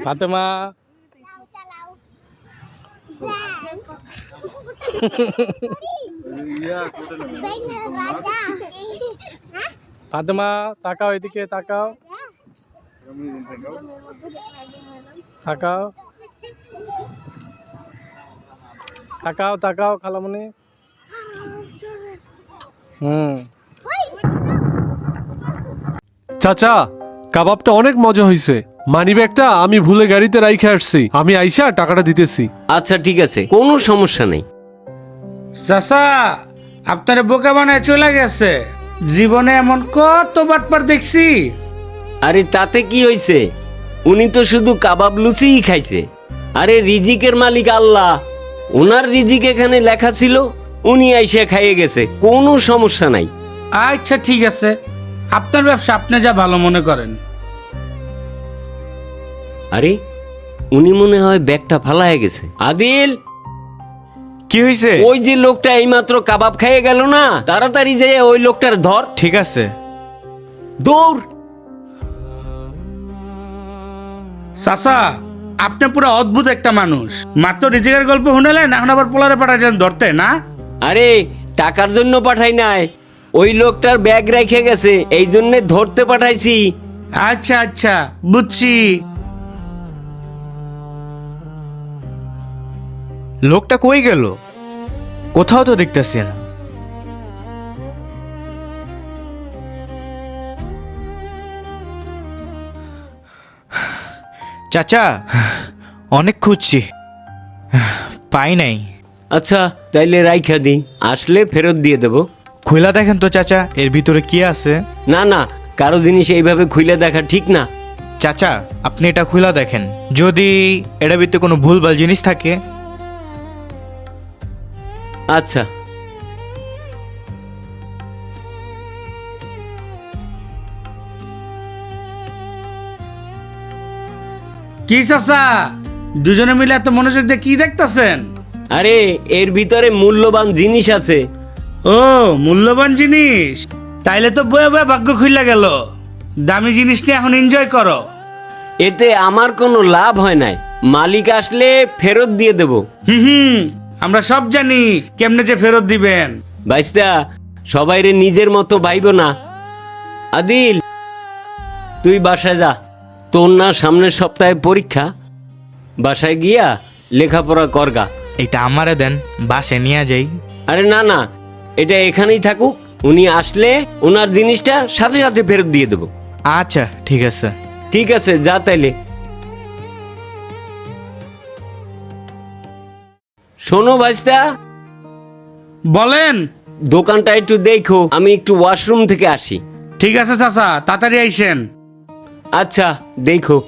ফাতেমা ফাতেমা তাকাও, এদিকে তাকাও, তাকাও, তাকাও, তাকাও খালামণি। চাচা, কাবাবটা অনেক মজা হয়েছে। মানিব্যাগটা আমি ভুলে গাড়িতে রাইখে আসছি, আমি আইসা টাকাটা দিতেছি। আচ্ছা ঠিক আছে, কোনো সমস্যা নেই। চাচা, আপনার বোকা বানায় চলে গেছে। জীবনে এমন কত বাটপার দেখছি। আরে তাতে কি হয়েছে, উনি তো শুধু কাবাব লুচিই খাইছে। আরে রিজিকের মালিক আল্লাহ, ওনার রিজিক এখানে লেখা ছিল, উনি আইসা খাইয়ে গেছে, কোনো সমস্যা নাই। আচ্ছা ঠিক আছে, আপনার ব্যবসা আপনি যা ভালো মনে করেন। আরে উনি মনে হয় ব্যাগটা ফালায় গেছে। আদিল, কি হয়েছে? ওই যে লোকটা এইমাত্র কাবাব খাইয়ে গেল না, তাড়াতাড়ি যে ওই লোকটার ধর। ঠিক আছে। দৌড়। চাচা, আপনি পুরো অদ্ভুত একটা মানুষ। মাত্র রিজিকের গল্প শুনেলেন, এখন আবার পোলারে পাঠাইলেন ধরতে, না? আরে টাকার জন্য পাঠাই নাই, ওই লোকটার ব্যাগ রেখে গেছে, এই জন্য ধরতে পাঠাইছি। আচ্ছা আচ্ছা, বুঝছি। লোকটা কই গেল? কোথাও তো দেখতেছি না। চাচা, অনেক খুঁজছি, পাই নাই। আচ্ছা তাইলে রাইখা দিই, আসলে ফেরত দিয়ে দেব। খোলা দেখেন তো চাচা, এর ভিতরে কি আছে? না না, কারো জিনিস এইভাবে খুলে দেখা ঠিক না। চাচা, আপনি এটা খোলা দেখেন, যদি এটার ভিতরে কোনো ভুলভাল জিনিস থাকে। আচ্ছা। কি চাচা, দুজনে মিলে এত মনোযোগ দিয়ে কি দেখতেছেন? আরে এর ভিতরে মূল্যবান জিনিস আছে। ও, মূল্যবান জিনিস। তাইলে তো বয়ে বয়ে ভাগ্য খুইলা গেল। দামি জিনিস নিয়ে এখন এনজয় করো। এতে আমার কোনো লাভ হয় নাই, মালিক আসলে ফেরত দিয়ে দেব। হুম, আমরা সব জানি কেমনে যে ফেরত দিবেন। বাইস্তা, সবাইরে নিজের মতো ভাইব না। আদিল, তুই বাসায় যা, তোর না সামনের সপ্তাহে পরীক্ষা, বাসায় গিয়া লেখাপড়া করগা। এটা আমারে দেন, বাসে নিয়ে যাই। আরে না না, এটা এখানেই থাকুক, উনি আসলে ওনার জিনিসটা সাথে সাথে ফেরত দিয়ে দেব। আচ্ছা ঠিক আছে। ঠিক আছে, যা তাইলে। শোনো বাইস্তা, বলেন। দোকানটা একটু দেখো, আমি একটু ওয়াশরুম থেকে আসি। ঠিক আছে চাচা, তাড়াতাড়ি আইসেন। আচ্ছা দেখো।